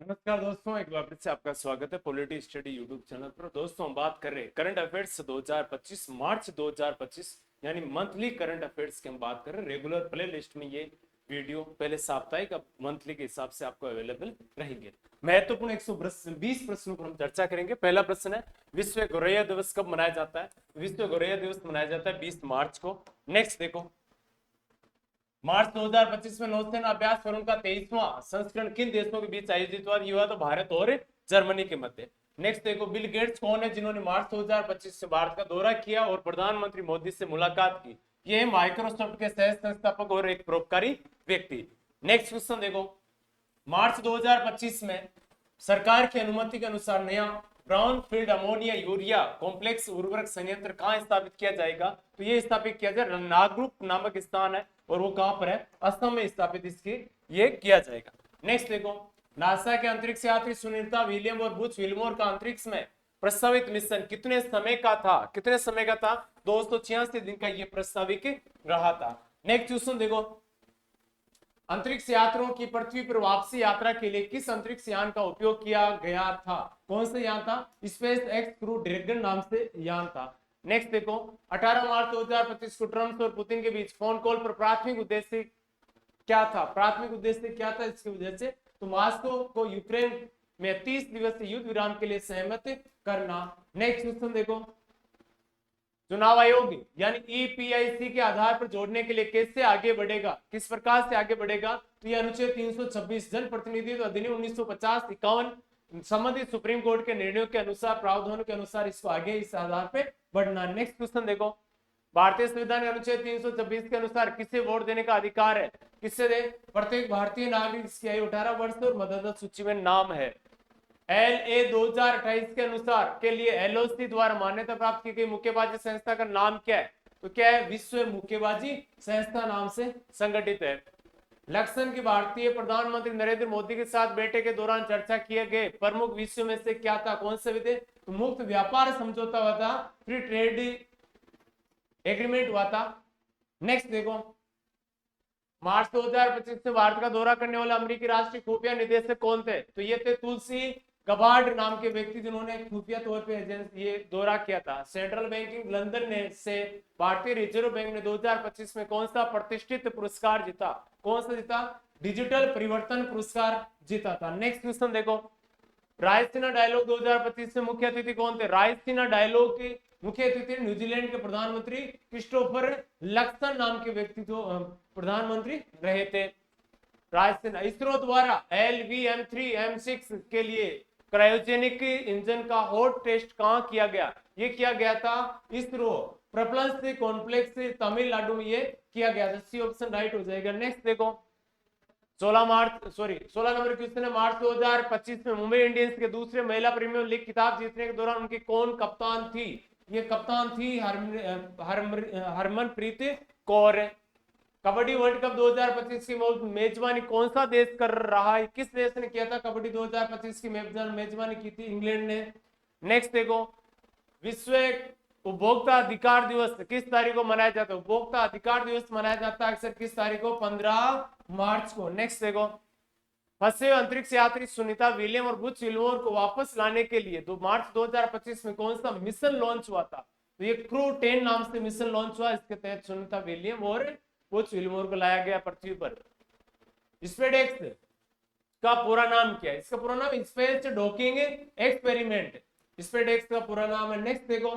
नमस्कार दोस्तों, एक बार फिर से आपका स्वागत है पॉलिटी स्टडी यूट्यूब चैनल पर। दोस्तों, हम बात कर रहे हैं करंट अफेयर्स 2025 मार्च 2025 यानी मंथली करंट अफेयर्स की हम बात कर रहे हैं। रेगुलर प्ले लिस्ट में ये वीडियो पहले साप्ताहिक अब मंथली के हिसाब से आपको अवेलेबल रहेंगे। महत्वपूर्ण 120 प्रश्नों पर हम चर्चा करेंगे। पहला प्रश्न है, विश्व गौरैया दिवस कब मनाया जाता है? विश्व गौरैया दिवस मनाया जाता है 20 मार्च को। नेक्स्ट देखो, मार्च 2025 में नौसेना अभ्यास फोरम का 23वां संस्करण किन देशों के बीच आयोजित हुआ? ये हुआ तो भारत और जर्मनी के मध्य। नेक्स्ट देखो, बिल गेट्स कौन है जिन्होंने मार्च 2025 से भारत का दौरा किया और प्रधानमंत्री मोदी से मुलाकात की? ये है माइक्रोसॉफ्ट के सह संस्थापक और एक परोपकारी व्यक्ति। नेक्स्ट क्वेश्चन देखो, मार्च 2025 में सरकार की अनुमति के अनुसार नया brown field ammonia urea complex उर्वरक संयंत्र कहां स्थापित किया जाएगा? तो ये स्थापित किया जाए नागरुप नामक स्थान है और वो कहां पर है? असम में स्थापित इसकी ये किया जाएगा। नेक्स्ट देखो, नासा के अंतरिक्ष यात्री सुनीता विलियम और बुच विल्मोर का अंतरिक्ष में प्रस्तावित मिशन कितने समय का था? कितने समय का था? 286 दिन का ये प्रस्तावित रहा था। नेक्स्ट क्वेश्चन देखो, अंतरिक्ष यात्रियों की पृथ्वी पर वापसी यात्रा के लिए किस अंतरिक्ष यान का उपयोग किया गया था? कौन सा यान था? स्पेस एक्स क्रू ड्रैगन नाम से यान था। नेक्स्ट देखो, 18 मार्च 2025 को ट्रम्प और पुतिन के बीच फोन कॉल पर प्राथमिक उद्देश्य क्या था? प्राथमिक उद्देश्य क्या था इसकी वजह से? तो मॉस्को को यूक्रेन में 30 दिवसीय युद्ध विराम के लिए सहमत करना। नेक्स्ट क्वेश्चन देखो, चुनाव आयोग यानी ईपीआईसी के आधार पर जोड़ने के लिए कैसे आगे बढ़ेगा? किस प्रकार से आगे बढ़ेगा? तो यह अनुच्छेद 326 जन प्रतिनिधित्व अधिनियम 1950-51 संबंधित सुप्रीम कोर्ट के निर्णयों के अनुसार प्रावधानों के अनुसार इसको आगे इस आधार पे बढ़ना। नेक्स्ट क्वेश्चन देखो, भारतीय संविधान के अनुच्छेद 326 के अनुसार किसे वोट देने का अधिकार है? किससे दे? प्रत्येक भारतीय नागरिक जिसकी आयु 18 वर्ष और मतदाता सूची में नाम है। LA 2028 के अनुसार के लिए LOC द्वारा मान्यता प्राप्त की गई मुक्केबाजी संस्था का नाम क्या है? तो क्या है? विश्व मुक्केबाजी संस्था नाम से संगठित है। लक्ष्मण की भारतीय प्रधानमंत्री नरेंद्र मोदी के साथ बैठक के दौरान चर्चा किए गए प्रमुख विषयों में से क्या था? कौन से विधेयक? तो मुक्त व्यापार समझौता हुआ था, फ्री ट्रेड एग्रीमेंट हुआ था। नेक्स्ट देखो, मार्च 2025 से भारत का दौरा करने वाले अमेरिकी राष्ट्रीय खुफिया निदेशक कौन थे? तो ये थे तुलसी गबार्ड नाम के व्यक्ति जिन्होंने खुफिया तौर पे ये दौरा किया था। सेंट्रल बैंकिंग लंदन ने से भारतीय रिजर्व बैंक ने 2025 में कौन सा प्रतिष्ठित पुरस्कार जीता? कौन सा जीता? डिजिटल परिवर्तन पुरस्कार जीता था। नेक्स्ट क्वेश्चन देखो, रायसीना डायलॉग 2025 में मुख्य अतिथि कौन थे? रायसीना डायलॉग के मुख्य अतिथि न्यूजीलैंड के प्रधानमंत्री क्रिस्टोफर लक्सन नाम के व्यक्ति जो प्रधानमंत्री रहे थे। रायसीना इसरो द्वारा LVM-3M6 के लिए क्रायोजेनिक इंजन का हॉट टेस्ट कहां किया गया? ये किया गया था इसरो प्रपल्स कॉम्प्लेक्स तमिलनाडु में ये किया गया था। सी ऑप्शन राइट हो जाएगा। नेक्स्ट देखो, 16 नंबर क्वेश्चन है, मार्च 2025 में मुंबई इंडियंस के दूसरे महिला प्रीमियर लीग खिताब जीतने के दौरान उनकी कौन कप्तान थी? ये कप्तान थी हरमनप्रीत कौर। कबड्डी वर्ल्ड कप 2025 की मेजबानी कौन सा देश कर रहा है? किस देश ने किया था कबड्डी 2025 की मेजबानी की थी? इंग्लैंड ने। नेक्स्ट देखो, विश्व उपभोक्ता अधिकार दिवस किस तारीख को मनाया जाता है? उपभोक्ता अधिकार दिवस मनाया जाता है अक्सर किस तारीख को? 15 मार्च को। नेक्स्ट देखो, फंसे हुए अंतरिक्ष यात्री सुनीता विलियम और बुच विल्मोर को वापस लाने के लिए मार्च 2025 में कौन सा मिशन लॉन्च हुआ था? तो ये क्रू 10 नाम से मिशन लॉन्च हुआ। इसके तहत सुनीता विलियम और बुच विल्मोर को लाया गया पृथ्वी पर। स्पेसएक्स का पूरा नाम क्या है? इसका पूरा नाम स्पेस डॉकिंग एक्सपेरिमेंट स्पेसएक्स का पूरा नाम है। नेक्स्ट देखो,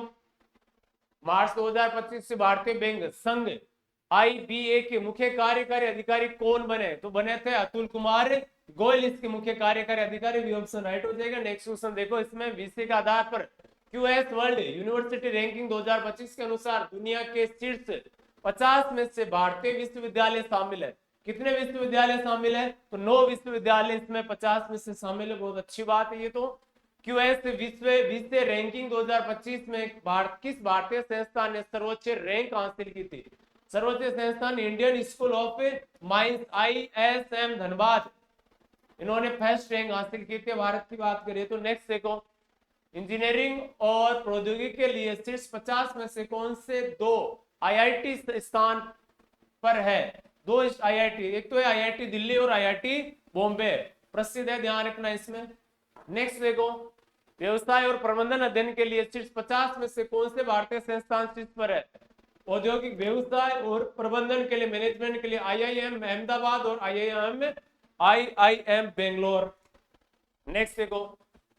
मार्च 2025 से भारतीय बैंक संघ IBA के मुख्य कार्यकारी अधिकारी कौन बने? तो बने थे अतुल कुमार गोयल इसके मुख्य कार्यकारी अधिकारी। भी ऑप्शन राइट हो जाएगा। नेक्स्ट क्वेश्चन देखो, इसमें विषय के आधार पर QS वर्ल्ड यूनिवर्सिटी रैंकिंग 2025 के अनुसार दुनिया के शीर्ष 50 में से भारतीय विश्वविद्यालय शामिल है। कितने विश्वविद्यालय शामिल है? तो 9 विश्वविद्यालय इसमें 50 में से शामिल है। बहुत अच्छी बात है ये तो। QS विश्व रैंकिंग 2025 में किस भारतीय संस्थान ने सर्वोच्च रैंक हासिल की थी? सर्वोच्च संस्थान Indian school of mines ISM Dhanbad, इन्होंने फर्स्ट रैंक हासिल की थी। भारत की बात करें तो नेक्स्ट देखो, इंजीनियरिंग और प्रौद्योगिकी के लिए शीर्ष 50 में से कौन से 2 IIT स्थान पर है? 2 IIT, एक तो है IIT दिल्ली और IIT बॉम्बे। प्रसिद्ध है, ध्यान रखना इसमें। नेक्स्ट देखो, व्यवसाय और प्रबंधन अध्ययन के लिए शीर्ष 50 में से कौन से भारतीय संस्थान शीर्ष पर है? औद्योगिक व्यवसाय और प्रबंधन के लिए, मैनेजमेंट के लिए आईआईएम अहमदाबाद और आईआईएम बेंगलोर। नेक्स्ट देखो,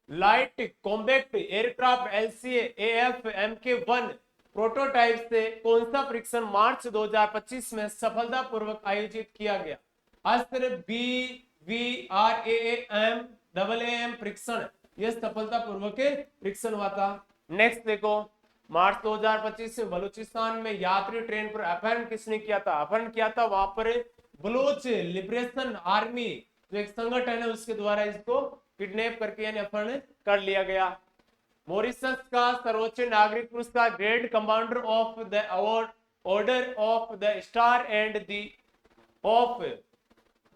light combat aircraft LCA AF MK1 prototype से कौन सा परीक्षण मार्च 2025 में सफलतापूर्वक आयोजित किया गया? अस्त्र BVRAAM AAM परीक्षण, यह सफलतापूर्वक परीक्षण हुआ था। नेक्स्ट देखो, मार्च 2025 में बलूचिस्तान में यात्री ट्रेन पर अपहरण किसने किया था? अपहरण किया था वहां पर बलूच लिबरेशन आर्मी जो एक संगठन है उसके द्वारा इसको किडनैप करके यानी अपहरण कर लिया गया। मॉरिशस का सर्वोच्च नागरिक पुरस्कार great commander of the order of the star and the of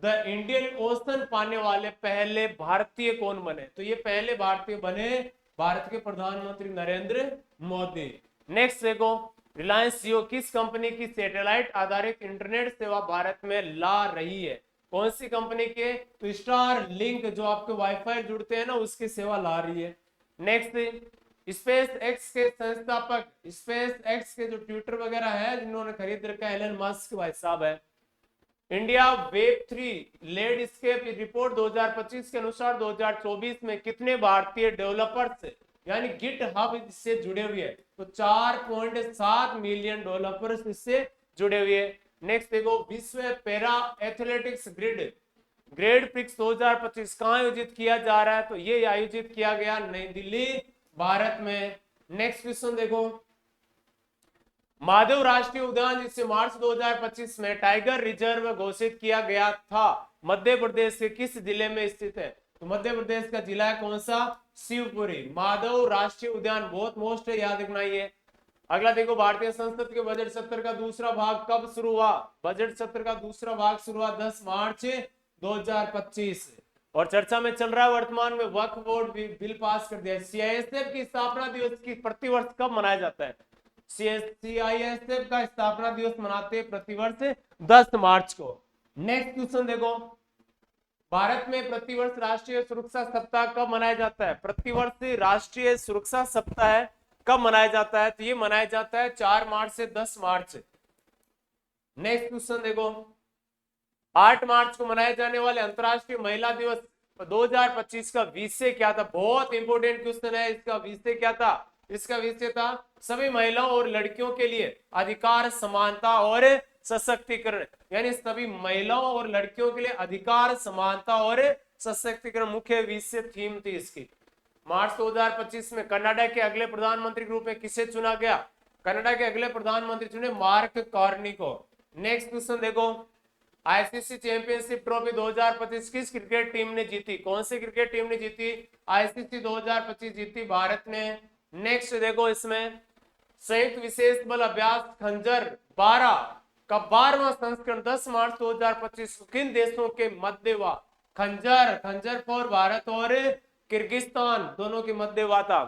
the Indian ocean पाने वाले पहले भारतीय कौन बने? तो ये पहले भारतीय बने भारत के प्रधानमंत्री नरेंद्र मोदी। नेक्स्ट देखो, रिलायंस जियो किस कंपनी की सैटेलाइट आधारित इंटरनेट सेवा भारत में ला रही है? कौन सी कंपनी के? तो स्टार लिंक जो आपके वाईफाई जुड़ते हैं ना उसकी सेवा ला रही है। नेक्स्ट, स्पेस एक्स के संस्थापक, स्पेस एक्स के जो ट्विटर वगैरह है जिन्होंने खरीद रखा है, एलन मस्क भाई साहब है। इंडिया वेब3 लैंडस्केप रिपोर्ट 2025 के अनुसार 2024 में कितने भारतीय डेवलपर्स यानी गिट हब इससे जुड़े हुए हैं? तो 4.7 मिलियन डेवलपर्स इससे जुड़े हुए हैं। नेक्स्ट देखो, विश्व पैरा एथलेटिक्स ग्रेड प्रिक्स 2025 कहां आयोजित किया जा रहा है? तो ये आयोजित किया गया नई दिल्ली भारत में। नेक्स्ट क्वेश्चन देखो, माधव राष्ट्रीय उद्यान जिसे मार्च 2025 में टाइगर रिजर्व घोषित किया गया था मध्य प्रदेश के किस जिले में स्थित है? तो मध्य प्रदेश का जिला है कौन सा? शिवपुरी। माधव राष्ट्रीय उद्यान बहुत मोस्ट है, याद रखना ये। अगला देखो, भारतीय संसद के बजट सत्र का दूसरा भाग कब शुरू हुआ? बजट सत्र का दूसरा भाग शुरू हुआ 10 मार्च 2025 और चर्चा में चल रहा है वर्तमान में। वक्फ बोर्ड बिल पास कर दिया। सीआईएसएफ की स्थापना दिवस की प्रतिवर्ष कब मनाया जाता है? सीआईएसएफ का स्थापना दिवस मनाते हैं प्रतिवर्ष 10 मार्च को। नेक्स्ट क्वेश्चन देखो, भारत में प्रतिवर्ष राष्ट्रीय सुरक्षा सप्ताह कब मनाया जाता है? प्रतिवर्ष राष्ट्रीय सुरक्षा सप्ताह कब मनाया जाता है? तो ये मनाया जाता है 4 मार्च से 10 मार्च। नेक्स्ट क्वेश्चन देखो, 8 मार्च को मनाए जाने वाले अंतर्राष्ट्रीय महिला दिवस 2025 का विषय क्या था? बहुत इंपोर्टेंट क्वेश्चन है। इसका विषय क्या था? इसका विषय था सभी महिलाओं और लड़कियों के लिए अधिकार, समानता और सशक्तिकरण, यानी सभी महिलाओं और लड़कियों के लिए अधिकार, समानता और सशक्तिकरण मुख्य विषय थीम थी इसकी। मार्च 2025 में कनाडा के अगले प्रधानमंत्री के रूप में किसे चुना गया? कनाडा के अगले प्रधानमंत्री चुने मार्क कार्नी को। नेक्स्ट क्वेश्चन देखो, आईसीसी चैंपियनशिप ट्रॉफी 2025 किस क्रिकेट टीम ने जीती? कौन सी क्रिकेट टीम ने जीती? आईसीसी 2025 जीती भारत ने। नेक्स्ट देखो, इसमें संयुक्त विशेष बल अभ्यास खंजर 12 का 12वां संस्करण 10 मार्च 2025 किन देशों के मध्य हुआ? खंजर फॉर भारत और किर्गिस्तान दोनों के मध्य हुआ था।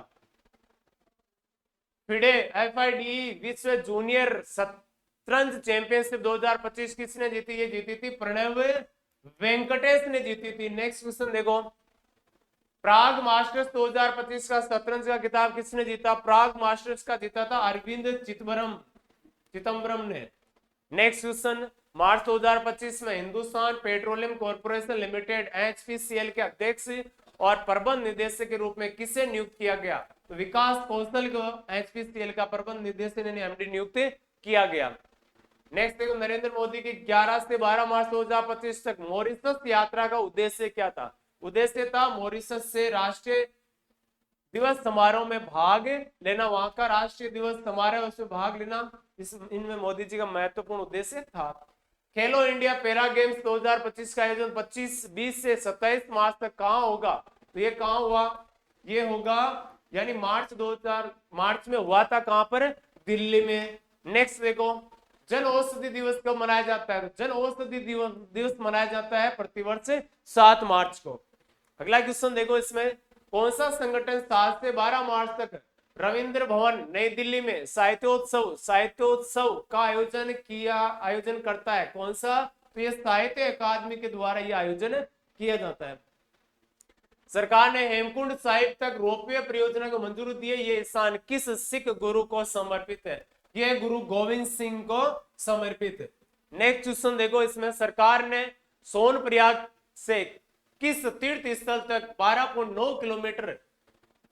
फिडे FIDE विश्व जूनियर शतरंज चैंपियनशिप 2025 किसने जीती? ये जीती थी प्रणव वेंकटेश ने जीती थी। नेक्स्ट क्वेश्चन देखो, प्राग मास्टर्स 2025 का शतरंज का खिताब किसने जीता? प्राग मास्टर्स का जीता था अरविंद चिदम्बरम ने। नेक्स्ट क्वेश्चन, मार्च 2025 में Hindustan petroleum corporation limited HPCL के अध्यक्ष और प्रबंध निदेशक के रूप में किसे नियुक्त किया गया? तो विकास कौशल को HPCL का प्रबंध निदेशक यानी MD नियुक्त किया गया। नेक्स्ट देखो, नरेंद्र मोदी की 11 से 12 मार्च 2025 तक मॉरिशस यात्रा का उद्देश्य क्या था? उद्देश्य था मॉरिशस से राष्ट्रीय दिवस समारोह में भाग लेना, वहां का राष्ट्रीय दिवस समारोह उसमें भाग लेना, इनमें मोदी जी का महत्वपूर्ण उद्देश्य था। खेलो इंडिया पैरा गेम्स 2025 का आयोजन 20 से 27 मार्च तक कहां होगा? तो ये कहां हुआ? ये होगा यानी मार्च में हुआ था, कहां पर? दिल्ली में। नेक्स्ट देखो, जन औषधि दिवस कब मनाया जाता है? तो जन औषधि दिवस मनाया जाता है प्रतिवर्ष 7 मार्च को। अगला क्वेश्चन देखो, इसमें कौन सा संगठन 7 से 12 मार्च तक रविंद्र भवन नई दिल्ली में साहित्योत्सव का आयोजन करता है? कौन सा? तो ये साहित्य अकादमी के द्वारा ये आयोजन किया जाता है। सरकार ने हेमकुंड साहिब तक रोपवे परियोजना को मंजूरी दी है। ये स्थान किस सिख गुरु को समर्पित है? ये गुरु गोविंद सिंह को समर्पित है। नेक्स्ट क्वेश्चन देखो, इसमें सरकार ने सोनप्रयाग से किस तीर्थ स्थल तक 12.9 किलोमीटर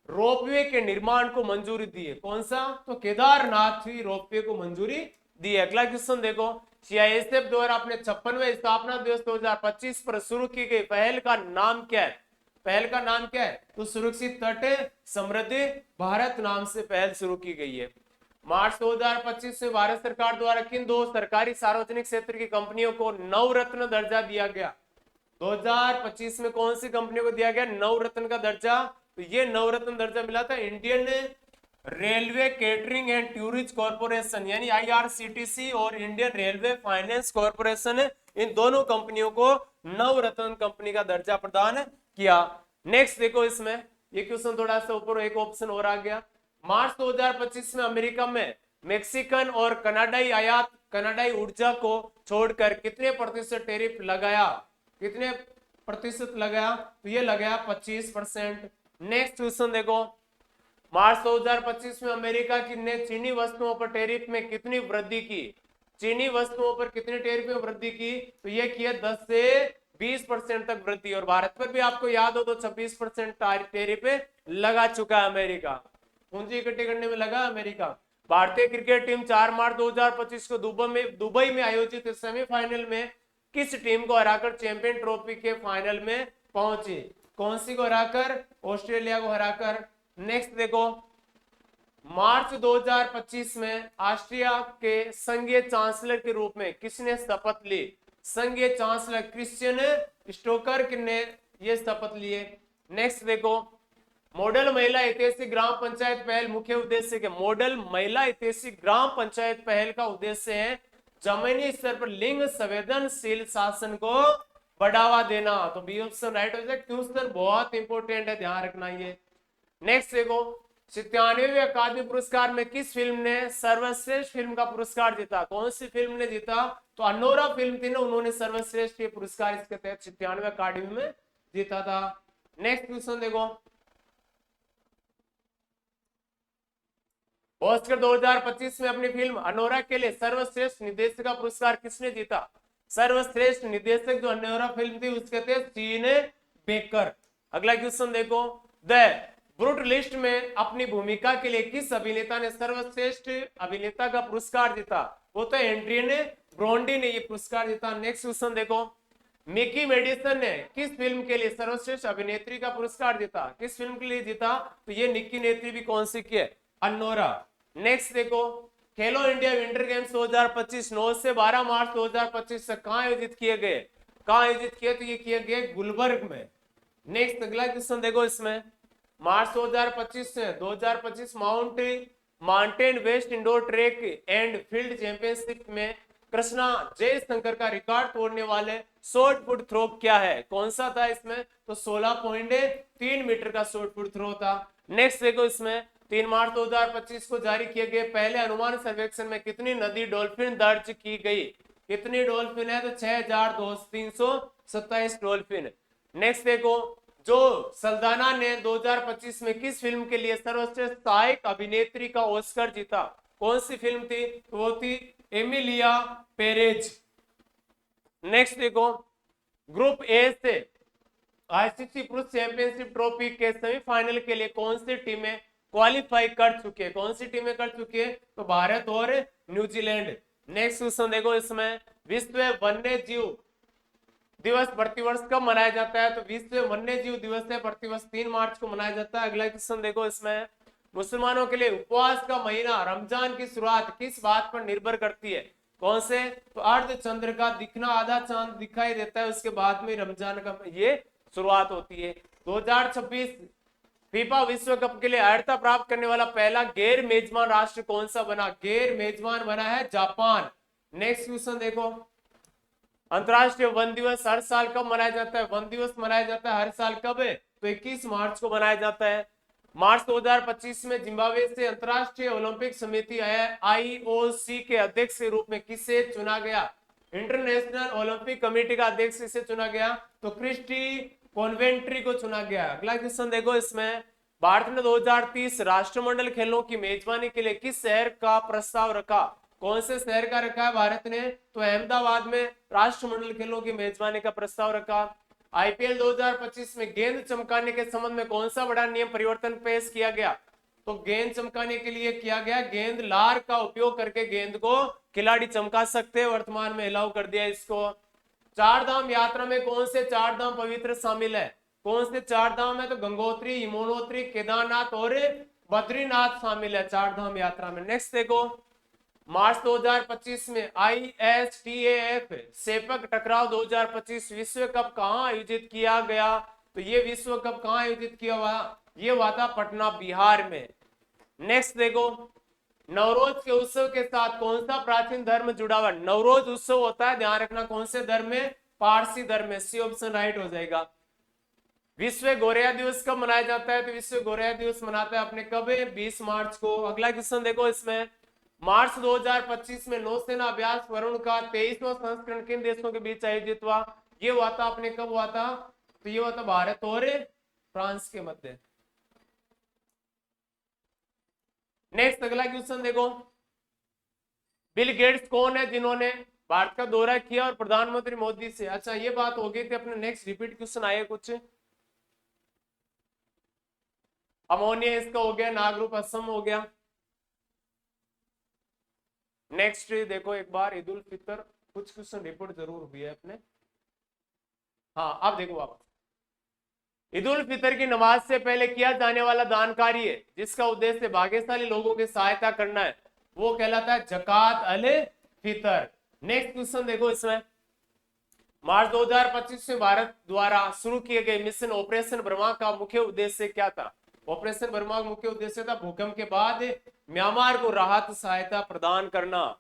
रोपवे के निर्माण को मंजूरी दी है? कौन सा? तो केदारनाथ ही रोपवे को मंजूरी दी है। अगला क्वेश्चन देखो, सीआईएसएफ द्वारा अपने 56वें स्थापना दिवस 2025 पर शुरू की गई पहल का नाम क्या है? पहल का नाम क्या है? तो सुरक्षित तट समृद्ध भारत नाम से पहल शुरू की गई है। मार्च 2025 में भारत सरकार द्वारा किन दो सरकारी सार्वजनिक क्षेत्र की कंपनियों को नवरत्न दर्जा दिया गया? 2025 में कौन सी कंपनियों को दिया गया नवरत्न का दर्जा? तो ये नवरत्न दर्जा मिला था Indian railway catering and tourism corporation यानी आईआरसीटीसी और इंडियन रेलवे फाइनेंस कॉर्पोरेशन, इन दोनों कंपनियों को नवरत्न कंपनी का दर्जा प्रदान किया। नेक्स्ट देखो, इसमें ये क्वेश्चन थोड़ा सा ऊपर एक ऑप्शन और आ गया। मार्च 2025 में अमेरिका में मेक्सिकन और कनाडाई ऊर्जा को छोड़कर कितने प्रतिशत टैरिफ लगाया? कितने प्रतिशत लगाया? तो ये लगाया 25%। नेक्स्ट क्वेश्चन देखो, मार्च 2025 में अमेरिका ने चीनी वस्तुओं पर टैरिफ में कितनी वृद्धि की? चीनी वस्तुओं पर कितने टैरिफ में वृद्धि की? तो ये किया 10 से 20% तक वृद्धि। और भारत पर भी आपको याद हो तो 26% टैरिफ लगा चुका है अमेरिका। पूंजी इकट्ठी करने में लगा अमेरिका। भारतीय क्रिकेट टीम 4 मार्च 2025 को दुबई में आयोजित सेमीफाइनल में किस टीम को हराकर चैंपियन ट्रॉफी के फाइनल में पहुंची? कौन सी को हराकर? ऑस्ट्रेलिया को हराकर। नेक्स्ट देखो, मार्च 2025 में ऑस्ट्रिया के संघीय चांसलर के रूप में किसने शपथ ली? संघीय चांसलर क्रिश्चियन स्टोकर ने ये शपथ लिए। नेक्स्ट देखो, मॉडल महिला ऐतिहासिक ग्राम पंचायत पहल मुख्य उद्देश्य के? मॉडल महिला ऐतिहासिक ग्राम पंचायत पहल का उद्देश्य है जमीनी स्तर पर लिंग संवेदनशील शासन को बढ़ावा देना। तो बी ऑप्शन राइट हो जाए। क्वेश्चन बहुत इंपॉर्टेंट है, ध्यान रखना ये। नेक्स्ट देखो, 97वें अकादमी पुरस्कार में किस फिल्म ने सर्वश्रेष्ठ फिल्म का पुरस्कार जीता? कौन सी फिल्म ने जीता? तो अनोरा फिल्म थी ना, उन्होंने सर्वश्रेष्ठ ये पुरस्कार इसके तहत 97वें अकादमी में जीता था। नेक्स्ट क्वेश्चन देखो, ऑस्कर 2025 में अपनी फिल्म अनोरा के लिए सर्वश्रेष्ठ निर्देशक का पुरस्कार किसने जीता? सर्वश्रेष्ठ निर्देशक जो अनोरा फिल्म थी उसके थे सीन बेकर। अगला क्वेश्चन देखो, द ब्रूट लिस्ट में अपनी भूमिका के लिए किस अभिनेता ने सर्वश्रेष्ठ अभिनेता का पुरस्कार जीता? वो तो एड्रियन ब्रोंडी ने ये पुरस्कार जीता। नेक्स्ट क्वेश्चन देखो, मिकी मेडिसन ने किस फिल्म के लिए सर्वश्रेष्ठ अभिनेत्री का पुरस्कार जीता? किस फिल्म के लिए जीता? तो ये निक्की नेत्री भी कौन सी की है? अनोरा। नेक्स्ट देखो, खेलो इंडिया विंटर गेम्स 2025 9 से 12 मार्च 2025 तक कहां आयोजित किए गए? कहां आयोजित किए? तो ये किए गए गुलबर्ग में। नेक्स्ट अगला क्वेश्चन देखो, इसमें मार्च 2025 से 2025 mountain west indoor track and field championship में कृष्णा जयशंकर का रिकॉर्ड तोड़ने वाले शॉर्ट पुट थ्रो क्या है? कौन सा था इसमें? तो 16.3 मीटर का शॉर्ट पुट थ्रो था। नेक्स्ट देखो, इसमें 3 मार्च 2025 को जारी किए गए पहले अनुमान सर्वेक्षण में कितनी नदी डॉल्फिन दर्ज की गई? कितनी डॉल्फिन है? तो 6327 डॉल्फिन। नेक्स्ट देखो, जो सल्दाना ने 2025 में किस फिल्म के लिए सर्वश्रेष्ठ सहायक अभिनेत्री का ऑस्कर जीता? कौन सी फिल्म थी? तो वो थी एमिलिया पेरेज। नेक्स्ट देखो, ग्रुप ए से आईसीसी पुरुष चैंपियनशिप ट्रॉफी के सेमीफाइनल के लिए कौन सी टीमें क्वालिफाई कर चुके हैं? कौन सी टीमें कर चुकी है? तो भारत और न्यूजीलैंड। नेक्स्ट क्वेश्चन देखो, इसमें विश्व वन्य जीव दिवस प्रतिवर्ष कब मनाया जाता है? तो विश्व वन्य जीव दिवस है प्रतिवर्ष 3 मार्च को मनाया जाता है। अगला क्वेश्चन देखो, इसमें मुसलमानों के लिए उपवास का महीना रमजान की शुरुआत किस बात पर निर्भर करती है? कौन से? तो अर्ध चंद्र का दिखना, आधा चांद दिखाई देता है उसके बाद में रमजान का ये शुरुआत होती है। 2026 फीफा विश्व कप के लिए अर्हता प्राप्त करने वाला पहला गैर मेजबान राष्ट्र कौन सा बना? गैर मेजबान बना है जापान। नेक्स्ट क्वेश्चन देखो, अंतरराष्ट्रीय वन दिवस हर साल कब मनाया जाता है? वन दिवस मनाया जाता है हर साल कब है? तो 21 मार्च को मनाया जाता है। मार्च 2025 में जिम्बाब्वे से अंतरराष्ट्रीय ओलंपिक समिति आईओसी के अध्यक्ष के रूप में किसे चुना गया? इंटरनेशनल ओलंपिक कमेटी का अध्यक्ष किसे चुना गया? तो क्रिस्टी कॉन्वेंट्री को चुना गया। अगला क्वेश्चन देखो इसमें, भारत ने 2030 राष्ट्रमंडल खेलों की मेजबानी के लिए किस शहर का प्रस्ताव रखा? कौन से शहर का रखा है भारत ने? तो अहमदाबाद में राष्ट्रमंडल खेलों की मेजबानी का प्रस्ताव रखा। आईपीएल 2025 में गेंद चमकाने के संबंध में कौन सा बड़ा नियम परिवर्तन पेश किया गया? तो गेंद चमकाने के लिए किया गया, गेंद लार का उपयोग करके गेंद को खिलाड़ी चमका सकते हैं, वर्तमान में अलाउ कर दिया इसको। चार धाम यात्रा में कौन से चार धाम पवित्र शामिल है? कौन से चार धाम है? तो गंगोत्री, यमुनोत्री, केदारनाथ और बद्रीनाथ शामिल है चार धाम यात्रा में। नेक्स्ट देखो, मार्च 2025 में ISTAF सेपक टकराव 2025 विश्व कप कहां आयोजित किया गया? तो ये विश्व कप कहां आयोजित किया हुआ? ये हुआ था पटना, बिहार में। नेक्स्ट देखो, नवरोज के उत्सव के साथ कौन सा प्राचीन धर्म जुड़ा हुआ? नवरोज उत्सव होता है, ध्यान रखना, कौन से धर्म में? पारसी धर्म में। सी ऑप्शन राइट हो जाएगा। विश्व गौरैया दिवस कब मनाया जाता है? तो विश्व गौरैया दिवस मनाता है अपने कब? 20 मार्च को। अगला क्वेश्चन देखो इसमें, मार्च 2025 में नौसेना अभ्यास वरुण का 23वां संस्करण किन देशों के बीच आयोजित हुआ? ये हुआ था अपने कब हुआ था? तो ये हुआ था भारत और फ्रांस के मध्य। नेक्स्ट अगला क्वेश्चन देखो, बिल गेट्स कौन है जिन्होंने भारत का दौरा किया और प्रधानमंत्री मोदी से? अच्छा, ये बात हो गई थी अपने। नेक्स्ट रिपीट क्वेश्चन आए कुछ, अमोनिया इसका हो गया, नागरूप असम हो गया। नेक्स्ट देखो एक बार, ईद उल फितर, कुछ क्वेश्चन रिपोर्ट जरूर हुई है अपने। हाँ, अब देखो आप, ईद उल फितर की नमाज से पहले किया जाने वाला दान कार्य जिसका उद्देश्य भाग्यशाली लोगों की सहायता करना है, वो कहलाता है जकात अल फितर। नेक्स्ट क्वेश्चन देखो इसमें, मार्च 2025 में भारत द्वारा शुरू किए गए मिशन ऑपरेशन ब्रह्मा का मुख्य उद्देश्य क्या था? ऑपरेशन ब्रह्मा का मुख्य उद्देश्य था भूकंप के बाद म्यांमार को राहत सहायता प्रदान करना।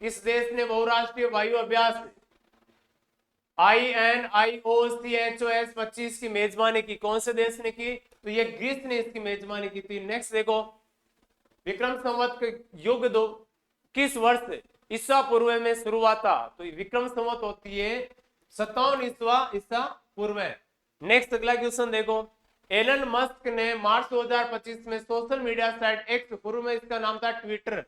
किस देश ने बहुराष्ट्रीय वायु अभ्यास INIOCHOS 25 की मेजबानी की? कौन से देश ने की? तो ये ग्रीस ने इसकी मेजबानी की थी। नेक्स्ट देखो, विक्रम संवत युग दो किस वर्ष ईसा पूर्व में शुरू हुआ था? तो विक्रम संवत होती है 57 ईसा पूर्व। नेक्स्ट अगला क्वेश्चन देखो, एलन मस्क ने मार्च 2025 में सोशल मीडिया साइट एक्स, पूर्व में इसका नाम था ट्विटर,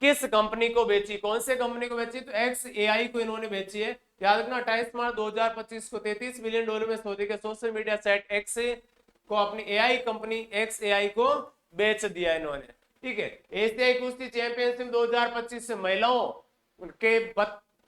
किस कंपनी को बेची? कौन से कंपनी को बेची? तो XAI को इन्होंने बेची है। याद रखना, 28 मार्च 2025 को $33 बिलियन में सौदे के सोशल मीडिया साइट एक्स को अपनी AI कंपनी XAI को बेच दिया इन्होंने। ठीक है, एशियाई कुश्ती चैंपियनशिप 2025 से महिलाओं के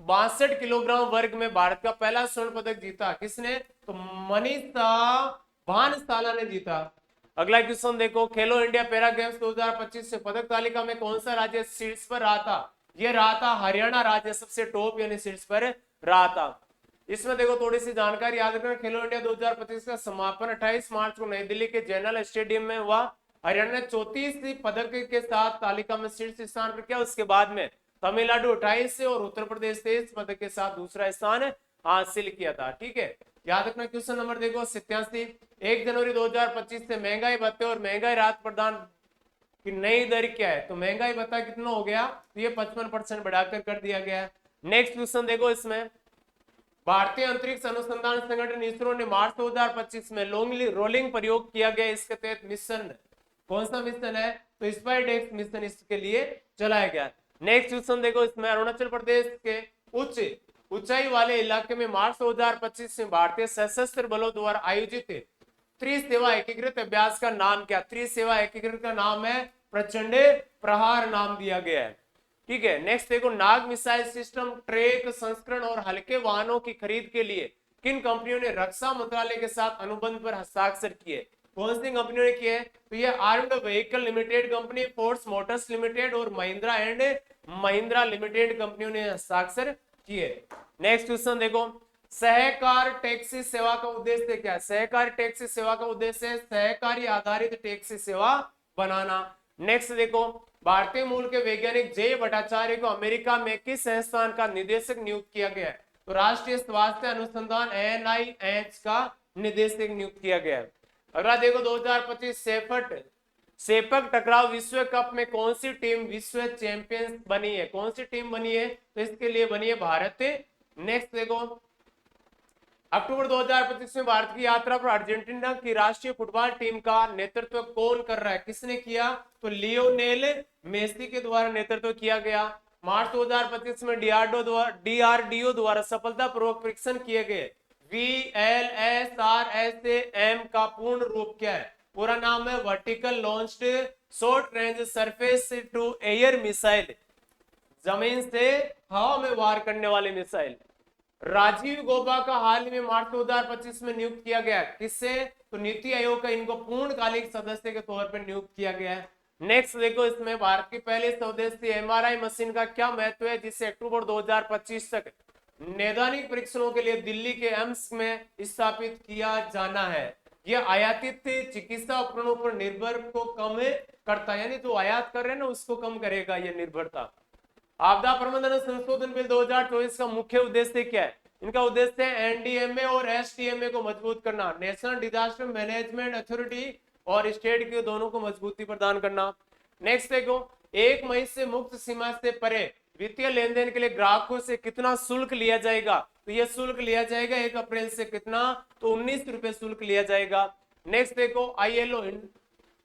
62 किलोग्राम वर्ग में भारत का पहला स्वर्ण पदक जीता किसने? तो मनीषा भानसाला ने जीता। अगला क्वेश्चन देखो, खेलो इंडिया पैरा गेम्स 2025 से पदक तालिका में कौन सा राज्य शीर्ष पर रहा था? ये रहा था हरियाणा राज्य, सबसे टॉप यानी शीर्ष पर रहा था। इसमें देखो थोड़ी सी जानकारी याद रखना, खेलो इंडिया 2025 का समापन 28 मार्च को नई दिल्ली के जैनल स्टेडियम में हुआ। हरियाणा ने 34 पदक के साथ तालिका में शीर्ष स्थान पर किया। उसके बाद में तमिलनाडु 28 से और उत्तर प्रदेश 23 पदक के साथ दूसरा स्थान हासिल किया था। ठीक है, याद रखना। क्वेश्चन नंबर देखो 87, 1 जनवरी 2025 से महंगाई भत्ते और महंगाई राहत प्रदान की नई दर क्या है? तो महंगाई भत्ता कितना हो गया? तो ये 55% बढ़ाकर कर दिया गया। नेक्स्ट क्वेश्चन देखो इसमें, भारतीय अंतरिक्ष अनुसंधान संगठन इसरो ने मार्च 2025 में रोलिंग प्रयोग किया गया, इसके तहत मिशन, कौन सा मिशन है? तो स्पाइडेक्स मिशन इसके लिए चलाया गया। नेक्स्ट क्वेश्चन देखो इसमें, अरुणाचल प्रदेश के ऊंचाई वाले इलाके में मार्च 2025 में भारतीय सशस्त्र बलों द्वारा आयोजित त्रिसेवा एकीकृत अभ्यास का नाम क्या? त्रिसेवा एकीकृत का नाम है प्रचंड प्रहार, नाम दिया गया है। ठीक है, नेक्स्ट देखो, नाग मिसाइल सिस्टम ट्रैक संस्करण और हल्के वाहनों की खरीद के लिए किन कंपनियों ने रक्षा मंत्रालय के साथ अनुबंध पर हस्ताक्षर किए? कौन सी कंपनियों ने किए? तो ये armed vehicle limited company, force Motors limited और महिंद्रा एंड महिंद्रा लिमिटेड कंपनियों ने हस्ताक्षर किए। नेक्स्ट क्वेश्चन देखो, सहकार टैक्सी सेवा का उद्देश्य क्या है? सहकारी टैक्सी सेवा का उद्देश्य है सहकारी आधारित टैक्सी सेवा बनाना। नेक्स्ट देखो, भारतीय मूल के वैज्ञानिक जय भट्टाचार्य को अमेरिका में किस संस्थान का निदेशक नियुक्त किया गया है? तो राष्ट्रीय स्वास्थ्य अनुसंधान NIH का निदेशक नियुक्त किया गया है। अगला देखो, 2025 सेपक टकराव विश्व कप में कौन सी टीम विश्व चैंपियन बनी है? कौन सी टीम बनी है? तो इसके लिए बनी है भारत। नेक्स्ट देखो, अक्टूबर 2025 में भारत की यात्रा पर अर्जेंटीना की राष्ट्रीय फुटबॉल टीम का नेतृत्व कौन कर रहा है, किसने किया? तो लियोनेल मेसी के द्वारा नेतृत्व किया गया। मार्च 2025 में डीआरडीओ द्वारा सफलतापूर्वक परीक्षण किए गए VLSRSAM का पूर्ण रूप क्या है? पूरा नाम है vertical launched short range surface to air missile, जमीन से हवा में वार करने वाली मिसाइल। राजीव गौबा का हाल ही में मार्च 2025 में नियुक्त किया गया, किससे? तो नीति आयोग का इनको पूर्णकालिक सदस्य के तौर पर नियुक्त किया गया है। नेक्स्ट देखो, इसमें भारत की पहली स्वदेशी एमआरआई मशीन का क्या महत्व है, जिसे अक्टूबर 2025 तक नैदानिक परीक्षणों के लिए दिल्ली के एम्स में स्थापित किया जाना है। यह आयातित चिकित्सा उपकरणों पर निर्भर को कम करता है, यानी जो आयात कर रहे हैं ना उसको कम करेगा यह निर्भरता। आपदा प्रबंधन संशोधन बिल 2024 का मुख्य उद्देश्य क्या है? इनका उद्देश्य है एनडीएमए और एसडीएमए को मजबूत करना, नेशनल डिजास्टर मैनेजमेंट अथॉरिटी और स्टेट के दोनों को मजबूती प्रदान करना। नेक्स्ट देखो, 1 मई से मुक्त सीमा से परे वित्तीय लेन देन के लिए ग्राहकों से कितना शुल्क लिया जाएगा? तो यह शुल्क लिया जाएगा 1 अप्रैल से कितना? तो 19 रुपए शुल्क लिया जाएगा। नेक्स्ट देखो, ILO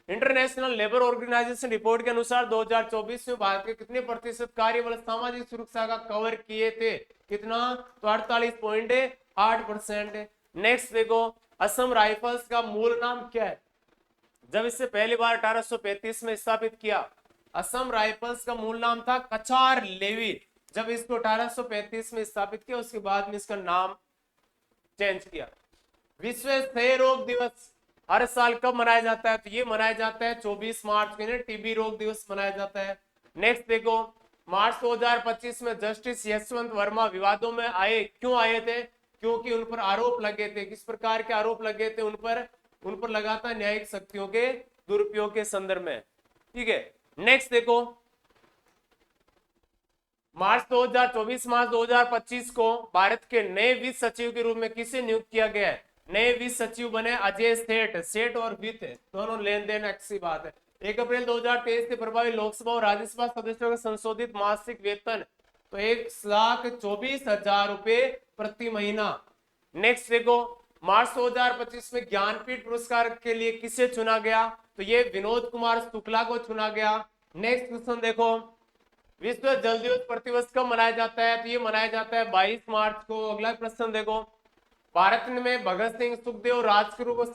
international labour organisation report के अनुसार 2024 में भारत के कितने प्रतिशत कार्यबल सामाजिक सुरक्षा का कवर किए थे? कितना? तो 48.8%। नेक्स्ट देखो, असम राइफल्स का मूल नाम क्या है? जब इससे पहली बार 1835 में स्थापित किया, असम राइफल्स का मूल नाम था कचार लेवी। जब इसको 1835 में स्थापित किया, उसके बाद में इसका नाम चेंज किया। विश्व क्षय रोग दिवस हर साल कब मनाया जाता है? तो ये मनाया जाता है 24 मार्च के लिए, टीबी रोग दिवस मनाया जाता है। नेक्स्ट देखो, मार्च 2025 में जस्टिस यशवंत वर्मा विवादों में आए, क्यों आए थे? क्योंकि उन पर आरोप लगे थे। किस प्रकार के आरोप लगे थे उन पर लगा था न्यायिक शक्तियों के दुरुपयोग के संदर्भ में। ठीक है, नेक्स्ट देखो, मार्च 2025 को भारत के नए वित्त सचिव के रूप में किसे नियुक्त किया गया है? नए वित्त सचिव बने अजय सेठ। सेठ और वित्त दोनों लेन देन अच्छी बात है। 1 अप्रैल 2023 से प्रभावी लोकसभा और राज्यसभा सदस्यों का संशोधित मासिक वेतन तो 1,24,000 रुपए प्रति महीना। नेक्स्ट देखो, मार्च 2025 में ज्ञानपीठ पुरस्कार के लिए किसे चुना गया? तो ये विनोद कुमार शुक्ला को चुना गया। नेक्स्ट क्वेश्चन देखो, विश्व जल दिवस प्रतिवर्ष कब मनाया जाता है? तो ये मनाया जाता है 22 मार्च को। अगला प्रश्न देखो, भारत में भगत सिंह, सुखदेव, राजगुरु को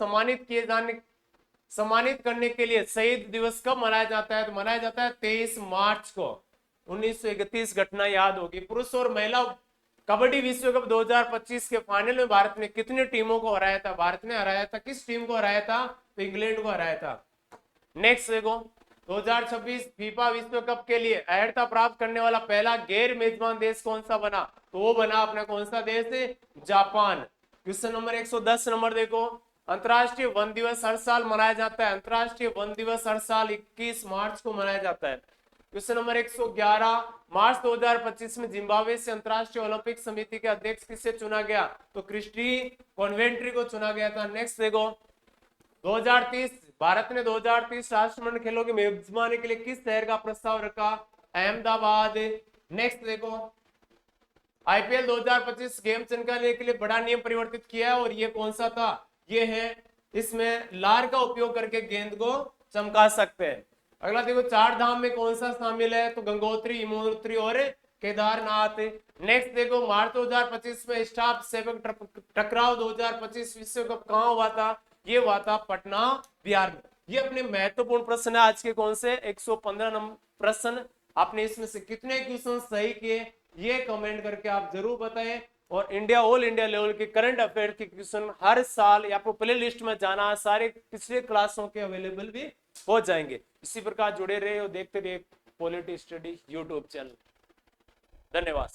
सम्मानित करने के लिए शहीद दिवस कब मनाया जाता है? तो मनाया जाता है 23 मार्च को। 1931 घटना याद होगी। पुरुष और महिला कबड्डी विश्व कप 2025 के फाइनल में भारत ने कितनी टीमों को हराया था? भारत ने हराया था, किस टीम को हराया था? तो इंग्लैंड को हराया था। नेक्स्ट देखो, 2026 फीफा विश्व कप के लिए अर्हता प्राप्त करने वाला पहला गैर मेजबान देश कौन सा बना? तो वो बना अपना कौन सा देश? जापान। क्वेश्चन नंबर 110 नंबर देखो, अंतरराष्ट्रीय वन दिवस हर साल मनाया जाता है। अंतरराष्ट्रीय वन दिवस हर साल 21 मार्च को मनाया जाता है। क्वेश्चन नंबर 111, मार्च 2025 में जिम्बाब्वे से अंतरराष्ट्रीय ओलंपिक समिति के अध्यक्ष किसे चुना गया? तो क्रिस्टी कॉन्वेंट्री को चुना गया था। नेक्स्ट देखो, 2030 भारत ने 2030 राष्ट्रमंडल खेलों की मेजबानी के लिए किस शहर का प्रस्ताव रखा? अहमदाबाद। नेक्स्ट देखो, आईपीएल 2025 गेम चमकाने के लिए बड़ा नियम परिवर्तित किया है और ये कौन सा था? ये है, इसमें लार का उपयोग करके गेंद को चमका सकते हैं। अगला देखो, 4 धाम में कौन सा शामिल है? तो गंगोत्री, यमुनोत्री और केदारनाथ। नेक्स्ट देखो, मार्च 2025 में स्टाफ सेवक टकराव 2025 विश्व कप कहां हुआ था? ये हुआ था पटना, बिहार में। ये अपने महत्वपूर्ण प्रश्न है आज के। कौन से? 115 नंबर प्रश्न। आपने इसमें से कितने क्वेश्चन सही किए ये कमेंट करके आप जरूर बताएं। और इंडिया ऑल इंडिया लेवल के करंट अफेयर के क्वेश्चन हर साल आपको प्ले लिस्ट में जाना, सारे पिछले क्लासों के अवेलेबल भी हो जाएंगे। इसी प्रकार जुड़े रहे और देखते रहिए पॉलिटी स्टडी यूट्यूब चैनल। धन्यवाद।